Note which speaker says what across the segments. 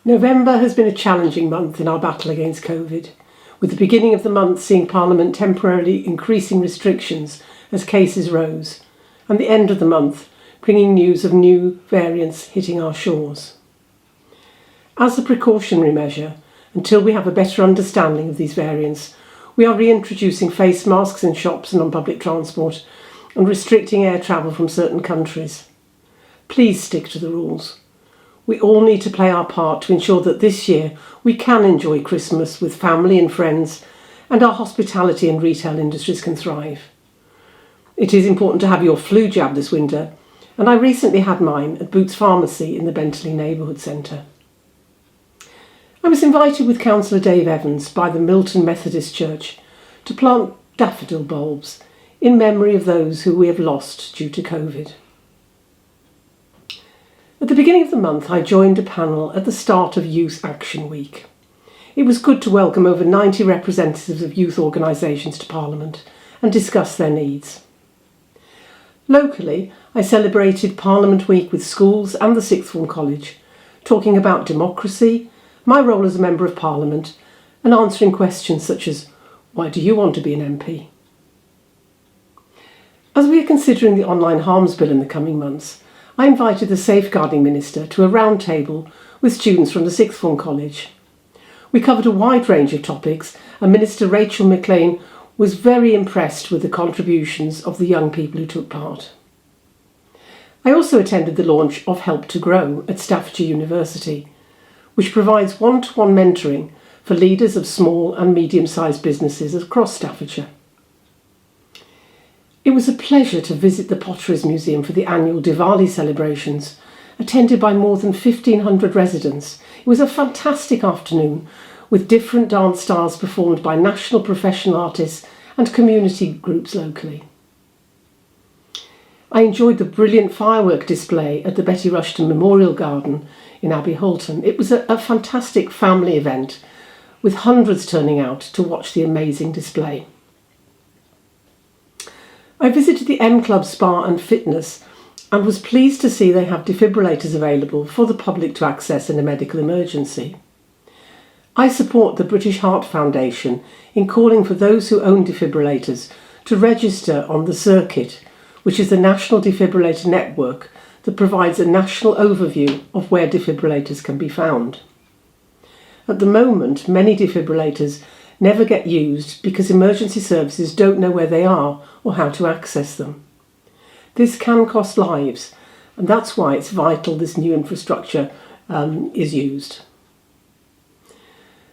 Speaker 1: November has been a challenging month in our battle against COVID, with the beginning of the month seeing Parliament temporarily increasing restrictions as cases rose, and the end of the month bringing news of new variants hitting our shores. As a precautionary measure, until we have a better understanding of these variants, we are reintroducing face masks in shops and on public transport and restricting air travel from certain countries. Please stick to the rules. We all need to play our part to ensure that this year we can enjoy Christmas with family and friends, and our hospitality and retail industries can thrive. It is important to have your flu jab this winter, and I recently had mine at Boots Pharmacy in the Bentley Neighbourhood Centre. I was invited with Councillor Dave Evans by the Milton Methodist Church to plant daffodil bulbs in memory of those who we have lost due to COVID. At the beginning of the month, I joined a panel at the start of Youth Action Week. It was good to welcome over 90 representatives of youth organisations to Parliament and discuss their needs. Locally, I celebrated Parliament Week with schools and the Sixth Form College, talking about democracy, my role as a Member of Parliament, and answering questions such as, why do you want to be an MP? As we are considering the online harms bill in the coming months, I invited the Safeguarding Minister to a round table with students from the Sixth Form College. We covered a wide range of topics, and Minister Rachel McLean was very impressed with the contributions of the young people who took part. I also attended the launch of Help to Grow at Staffordshire University, which provides one-to-one mentoring for leaders of small and medium-sized businesses across Staffordshire. It was a pleasure to visit the Potteries Museum for the annual Diwali celebrations, attended by more than 1,500 residents. It was a fantastic afternoon with different dance styles performed by national professional artists and community groups locally. I enjoyed the brilliant firework display at the Betty Rushton Memorial Garden in Abbey Holton. It was a fantastic family event with hundreds turning out to watch the amazing display. I visited the M Club Spa and Fitness and was pleased to see they have defibrillators available for the public to access in a medical emergency. I support the British Heart Foundation in calling for those who own defibrillators to register on the Circuit, which is the national defibrillator network that provides a national overview of where defibrillators can be found. At the moment, many defibrillators never get used because emergency services don't know where they are or how to access them. This can cost lives, and that's why it's vital this new infrastructure is used.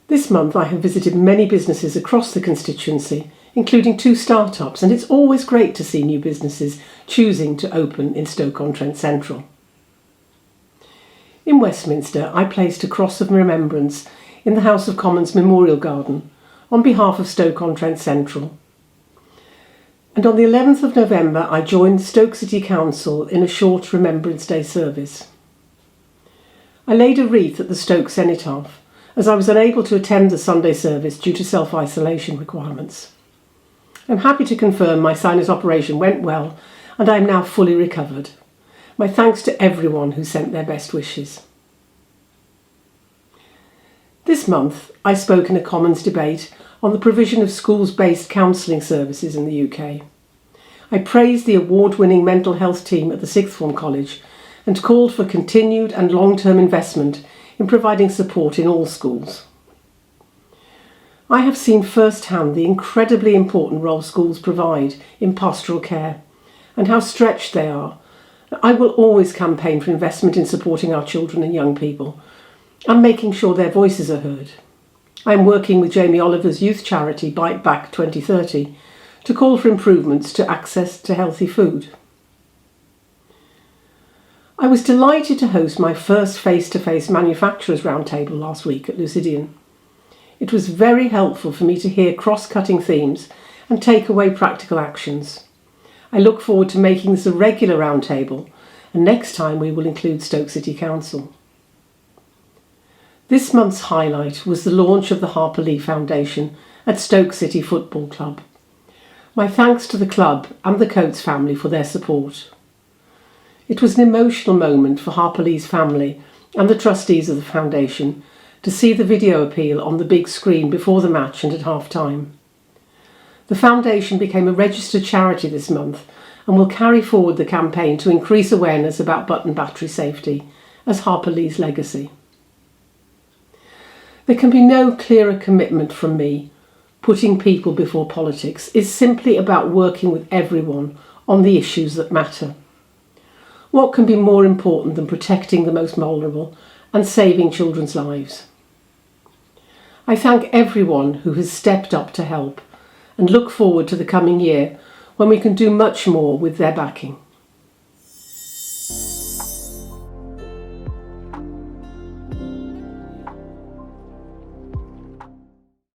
Speaker 1: This month I have visited many businesses across the constituency, including 2 startups, and it's always great to see new businesses choosing to open in Stoke-on-Trent Central. In Westminster, I placed a cross of remembrance in the House of Commons Memorial Garden on behalf of Stoke-on-Trent Central. And on the 11th of November, I joined Stoke City Council in a short Remembrance Day service. I laid a wreath at the Stoke Cenotaph, as I was unable to attend the Sunday service due to self-isolation requirements. I'm happy to confirm my sinus operation went well and I am now fully recovered. My thanks to everyone who sent their best wishes. This month, I spoke in a Commons debate on the provision of schools-based counselling services in the UK. I praised the award-winning mental health team at the Sixth Form College and called for continued and long-term investment in providing support in all schools. I have seen firsthand the incredibly important role schools provide in pastoral care and how stretched they are. I will always campaign for investment in supporting our children and young people and making sure their voices are heard. I am working with Jamie Oliver's youth charity Bite Back 2030 to call for improvements to access to healthy food. I was delighted to host my first face-to-face manufacturers roundtable last week at Jo Gideon. It was very helpful for me to hear cross-cutting themes and take away practical actions. I look forward to making this a regular roundtable, and next time we will include Stoke City Council. This month's highlight was the launch of the Harper Lee Foundation at Stoke City Football Club. My thanks to the club and the Coates family for their support. It was an emotional moment for Harper Lee's family and the trustees of the foundation to see the video appeal on the big screen before the match and at half-time. The foundation became a registered charity this month and will carry forward the campaign to increase awareness about button battery safety as Harper Lee's legacy. There can be no clearer commitment from me. Putting people before politics is simply about working with everyone on the issues that matter. What can be more important than protecting the most vulnerable and saving children's lives? I thank everyone who has stepped up to help and look forward to the coming year when we can do much more with their backing.